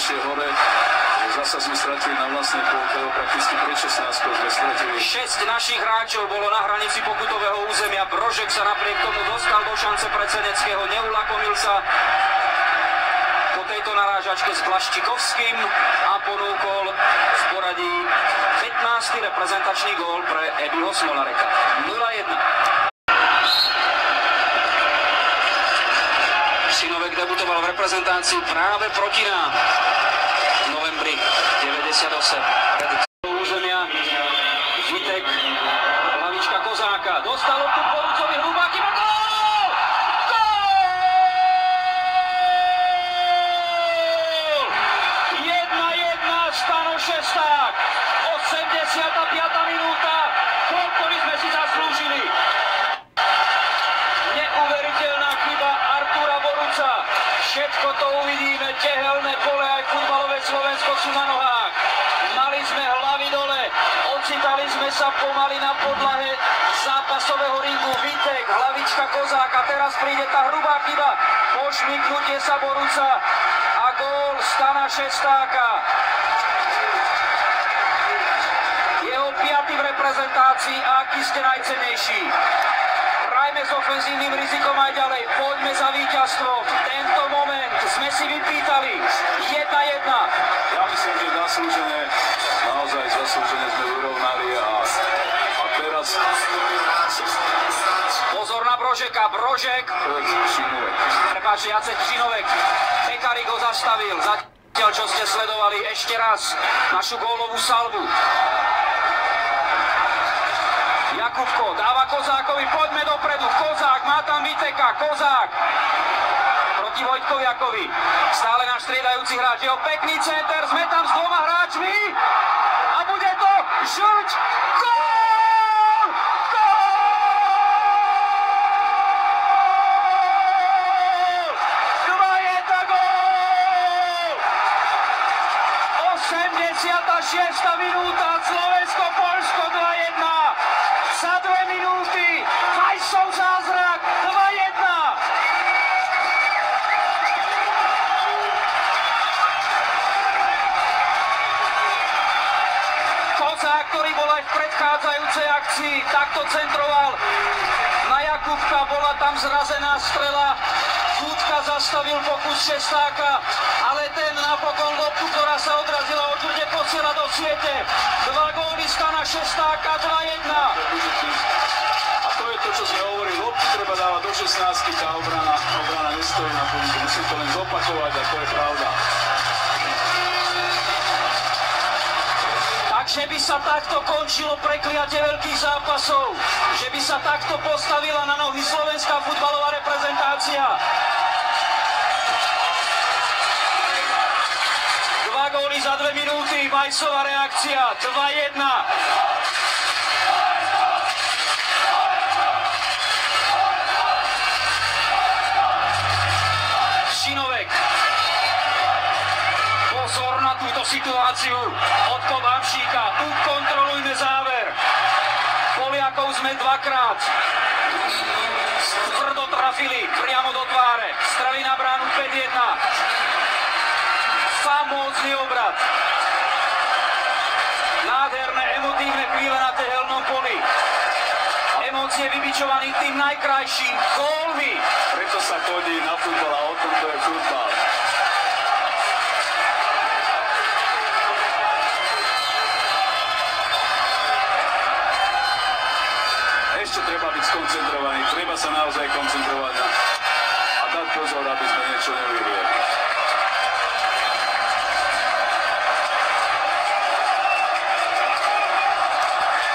vyššie hore. Zasa sme stratili na vlastnej pôlke, prakticky pred 16 sme stratili. 6 našich hráčov bolo na hranici pokutového územia. Brožek sa napriek tomu dostal do šance pre Seneckého, neulakomil sa po tejto narážačke s Blaščikovským a ponúkol v poradí 15. reprezentačný gól pre Ebiho Smolareka. 0-1. Šinovek debutoval v reprezentácii práve proti nám v novembri 98. Pred územia Vitek, hlavička Kozáka, dostal tu Borucovi Hrubáky a gól! Gól! 1-1 Stano Šesták, 85. minúta, gól, ktorý sme si zaslúžili. Neuveriteľná chyba Artura Boruca. Všetko to uvidíme, tehelné pole aj futbalové Slovensko sú na nohách. Mali sme hlavy dole, ocitali sme sa pomaly na podlahe zápasového ringu. Vitek, hlavička Kozáka, teraz príde tá hrubá chyba, pošmyknutie sa Boruca a gól Stana Šestáka. Jeho 5. v reprezentácii a aký ste najcennejší. Hrajme s ofenzívnym rizikom aj ďalej, poďme za víťazstvom. Tento moment sme si vypýtali. 1-1. Ja myslím, že zaslúžené, naozaj zaslúžené sme vyrovnali a teraz... Pozor na Brožeka, Brožek. Šinovek. Prepáč, Jacek Šinovek. Pekarík ho zastavil. Zatiaľ, čo ste sledovali ešte raz našu gólovú salvu. Jakubko dáva Kozákovi, poďme dopredu, Kozák, má tam Viteka, Kozák proti Vojtkoviakovi, stále náš striedajúci hráč, jeho pekný center, sme tam s 2 hráčmi a bude to žuť, gól! Gól! 2-1 gól! 86. minúta, Slovensko, Poľsko 2-1. Za 2 minúty, Fajsov zázrak, 2-1. Kozák, ktorý bol aj v predchádzajúcej akcii, takto centroval na Jakubka, bola tam zrazená strela. Kútka zastavil pokus Šestáka, ale ten napokon loptu, ktorá sa odrazila, odsude posiela do siete. 2 góly Stana Šestáka, 2-1. A to je to, čo sme hovorili, loptu treba dávať do 16, tá obrana nestojí na pôlku, musím to len zopakovať a to je pravda. Takže by sa takto končilo prekliatie veľkých zápasov, že by sa takto postavila na nohy slovenská futbalová reprezentácia. 2 góly za 2 minúty, Vajsová reakcia, 2-1. Šinovek. Pozor na túto situáciu od Kobamšíka. Tu kontrolujme záver. Poliakov sme 2-krát tvrdo trafili priamo do tváre. Streli na bránu 5-1. Famózny obrat. Nádherné, emotívne chvíle na tehelnom poli. Emócie vybičovaných tým najkrajším gólmi. Preto sa chodí na futbal a o tom to je futbal. Ešte treba byť skoncentrovaný, treba sa naozaj koncentrovať a dať pozor, aby sme niečo nevyrieli.